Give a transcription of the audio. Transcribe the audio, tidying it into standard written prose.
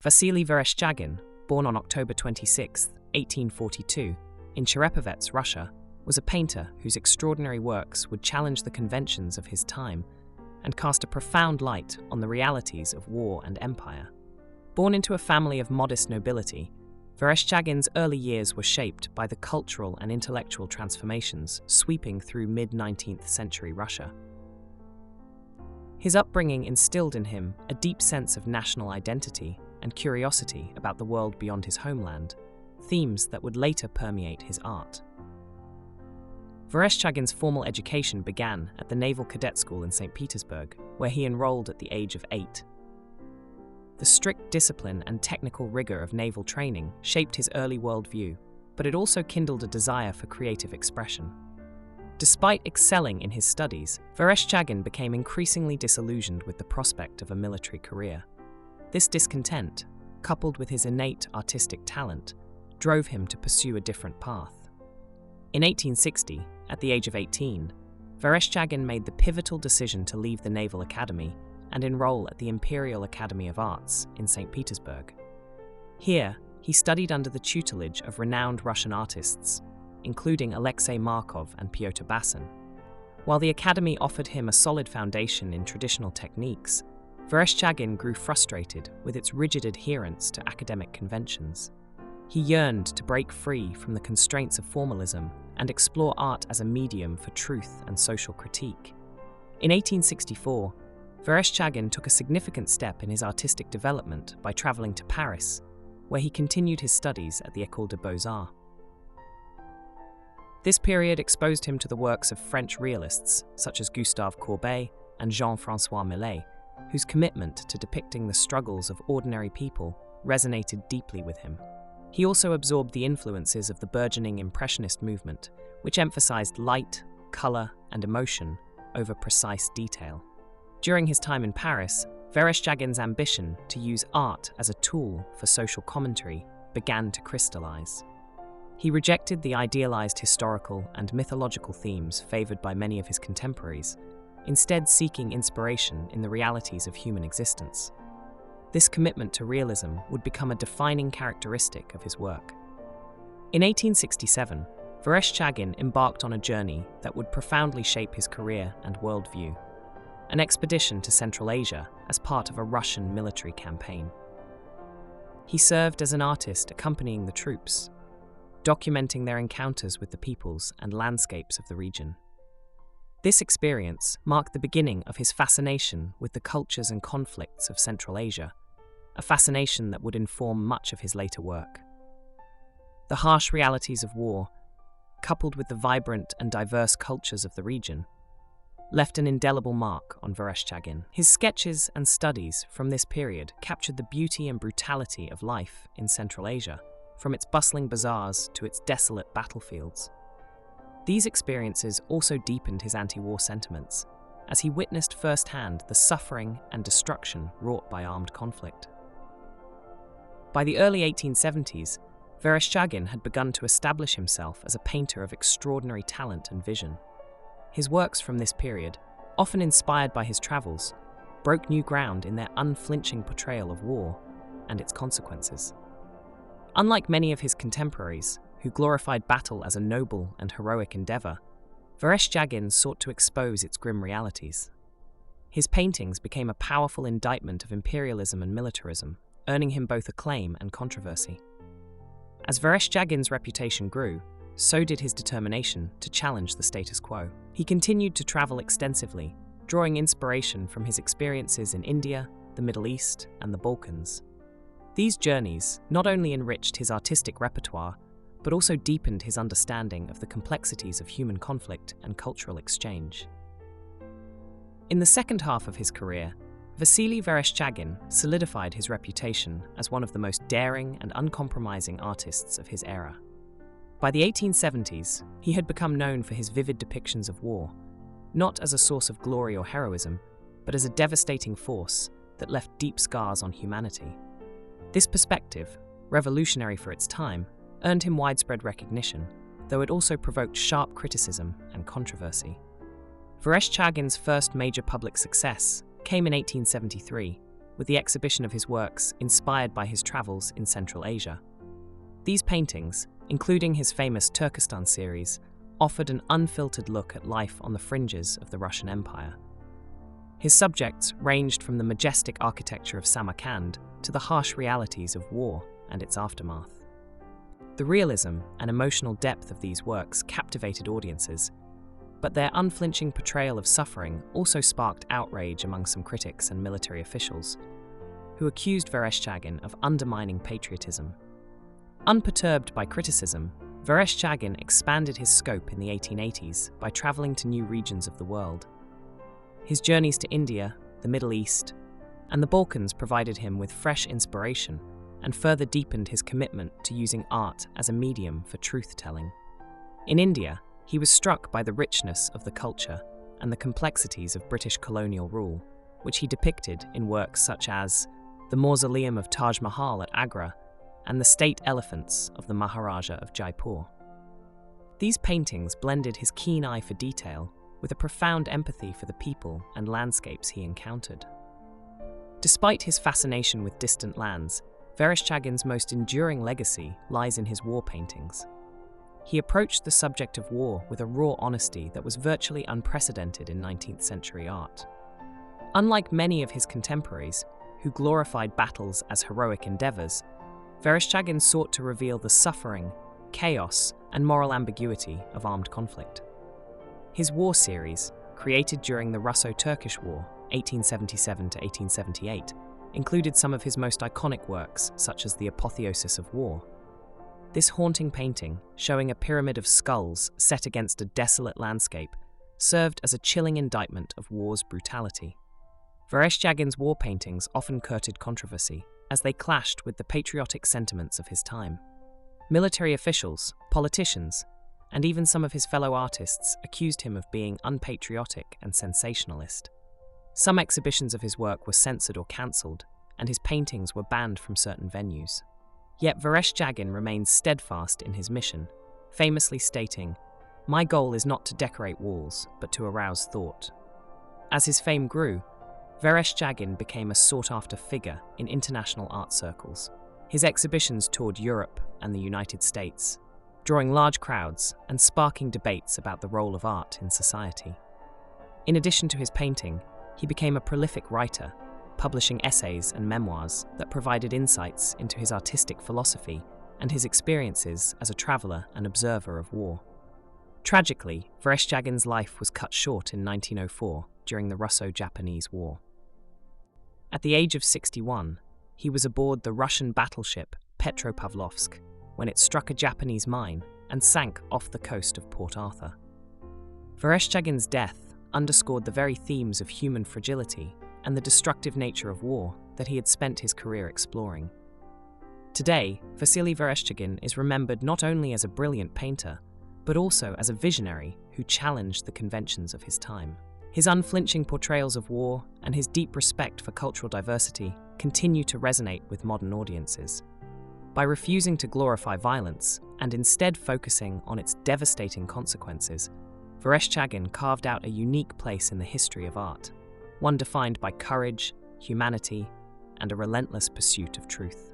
Vasily Vereshchagin, born on October 26, 1842, in Cherepovets, Russia, was a painter whose extraordinary works would challenge the conventions of his time and cast a profound light on the realities of war and empire. Born into a family of modest nobility, Vereshchagin's early years were shaped by the cultural and intellectual transformations sweeping through mid-19th century Russia. His upbringing instilled in him a deep sense of national identity and curiosity about the world beyond his homeland, themes that would later permeate his art. Vereshchagin's formal education began at the Naval Cadet School in St. Petersburg, where he enrolled at the age of 8. The strict discipline and technical rigor of naval training shaped his early worldview, but it also kindled a desire for creative expression. Despite excelling in his studies, Vereshchagin became increasingly disillusioned with the prospect of a military career. This discontent, coupled with his innate artistic talent, drove him to pursue a different path. In 1860, at the age of 18, Vereshchagin made the pivotal decision to leave the Naval Academy and enroll at the Imperial Academy of Arts in St. Petersburg. Here, he studied under the tutelage of renowned Russian artists, including Alexei Markov and Pyotr Basin. While the academy offered him a solid foundation in traditional techniques, Vereshchagin grew frustrated with its rigid adherence to academic conventions. He yearned to break free from the constraints of formalism and explore art as a medium for truth and social critique. In 1864, Vereshchagin took a significant step in his artistic development by traveling to Paris, where he continued his studies at the École de Beaux-Arts. This period exposed him to the works of French realists such as Gustave Courbet and Jean-François Millet, whose commitment to depicting the struggles of ordinary people resonated deeply with him. He also absorbed the influences of the burgeoning Impressionist movement, which emphasized light, color, and emotion over precise detail. During his time in Paris, Vereshchagin's ambition to use art as a tool for social commentary began to crystallize. He rejected the idealized historical and mythological themes favored by many of his contemporaries, instead seeking inspiration in the realities of human existence. This commitment to realism would become a defining characteristic of his work. In 1867, Vereshchagin embarked on a journey that would profoundly shape his career and worldview, an expedition to Central Asia as part of a Russian military campaign. He served as an artist accompanying the troops, documenting their encounters with the peoples and landscapes of the region. This experience marked the beginning of his fascination with the cultures and conflicts of Central Asia, a fascination that would inform much of his later work. The harsh realities of war, coupled with the vibrant and diverse cultures of the region, left an indelible mark on Vereshchagin. His sketches and studies from this period captured the beauty and brutality of life in Central Asia, from its bustling bazaars to its desolate battlefields. These experiences also deepened his anti-war sentiments, as he witnessed firsthand the suffering and destruction wrought by armed conflict. By the early 1870s, Vereshchagin had begun to establish himself as a painter of extraordinary talent and vision. His works from this period, often inspired by his travels, broke new ground in their unflinching portrayal of war and its consequences. Unlike many of his contemporaries, who glorified battle as a noble and heroic endeavor, Vereshchagin sought to expose its grim realities. His paintings became a powerful indictment of imperialism and militarism, earning him both acclaim and controversy. As Vereshchagin's reputation grew, so did his determination to challenge the status quo. He continued to travel extensively, drawing inspiration from his experiences in India, the Middle East, and the Balkans. These journeys not only enriched his artistic repertoire, but also deepened his understanding of the complexities of human conflict and cultural exchange. In the second half of his career, Vasily Vereshchagin solidified his reputation as one of the most daring and uncompromising artists of his era. By the 1870s, he had become known for his vivid depictions of war, not as a source of glory or heroism, but as a devastating force that left deep scars on humanity. This perspective, revolutionary for its time, earned him widespread recognition, though it also provoked sharp criticism and controversy. Vereshchagin's first major public success came in 1873, with the exhibition of his works inspired by his travels in Central Asia. These paintings, including his famous Turkestan Series, offered an unfiltered look at life on the fringes of the Russian Empire. His subjects ranged from the majestic architecture of Samarkand to the harsh realities of war and its aftermath. The realism and emotional depth of these works captivated audiences, but their unflinching portrayal of suffering also sparked outrage among some critics and military officials, who accused Vereshchagin of undermining patriotism. Unperturbed by criticism, Vereshchagin expanded his scope in the 1880s by traveling to new regions of the world. His journeys to India, the Middle East, and the Balkans provided him with fresh inspiration and further deepened his commitment to using art as a medium for truth-telling. In India, he was struck by the richness of the culture and the complexities of British colonial rule, which he depicted in works such as the Mausoleum of Taj Mahal at Agra and the State Elephants of the Maharaja of Jaipur. These paintings blended his keen eye for detail with a profound empathy for the people and landscapes he encountered. Despite his fascination with distant lands, Vereshchagin's most enduring legacy lies in his war paintings. He approached the subject of war with a raw honesty that was virtually unprecedented in 19th century art. Unlike many of his contemporaries, who glorified battles as heroic endeavors, Vereshchagin sought to reveal the suffering, chaos, and moral ambiguity of armed conflict. His war series, created during the Russo-Turkish War, 1877 to 1878, included some of his most iconic works, such as The Apotheosis of War. This haunting painting, showing a pyramid of skulls set against a desolate landscape, served as a chilling indictment of war's brutality. Vereshchagin's war paintings often courted controversy, as they clashed with the patriotic sentiments of his time. Military officials, politicians, and even some of his fellow artists accused him of being unpatriotic and sensationalist. Some exhibitions of his work were censored or cancelled, and his paintings were banned from certain venues. Yet Vereshchagin remains steadfast in his mission, famously stating, "My goal is not to decorate walls, but to arouse thought." As his fame grew, Vereshchagin became a sought-after figure in international art circles. His exhibitions toured Europe and the United States, drawing large crowds and sparking debates about the role of art in society. In addition to his painting, he became a prolific writer, publishing essays and memoirs that provided insights into his artistic philosophy and his experiences as a traveler and observer of war. Tragically, Vereshchagin's life was cut short in 1904 during the Russo-Japanese War. At the age of 61, he was aboard the Russian battleship Petropavlovsk when it struck a Japanese mine and sank off the coast of Port Arthur. Vereshchagin's death underscored the very themes of human fragility and the destructive nature of war that he had spent his career exploring. Today, Vasily Vereshchagin is remembered not only as a brilliant painter, but also as a visionary who challenged the conventions of his time. His unflinching portrayals of war and his deep respect for cultural diversity continue to resonate with modern audiences. By refusing to glorify violence and instead focusing on its devastating consequences, Vereshchagin carved out a unique place in the history of art, one defined by courage, humanity, and a relentless pursuit of truth.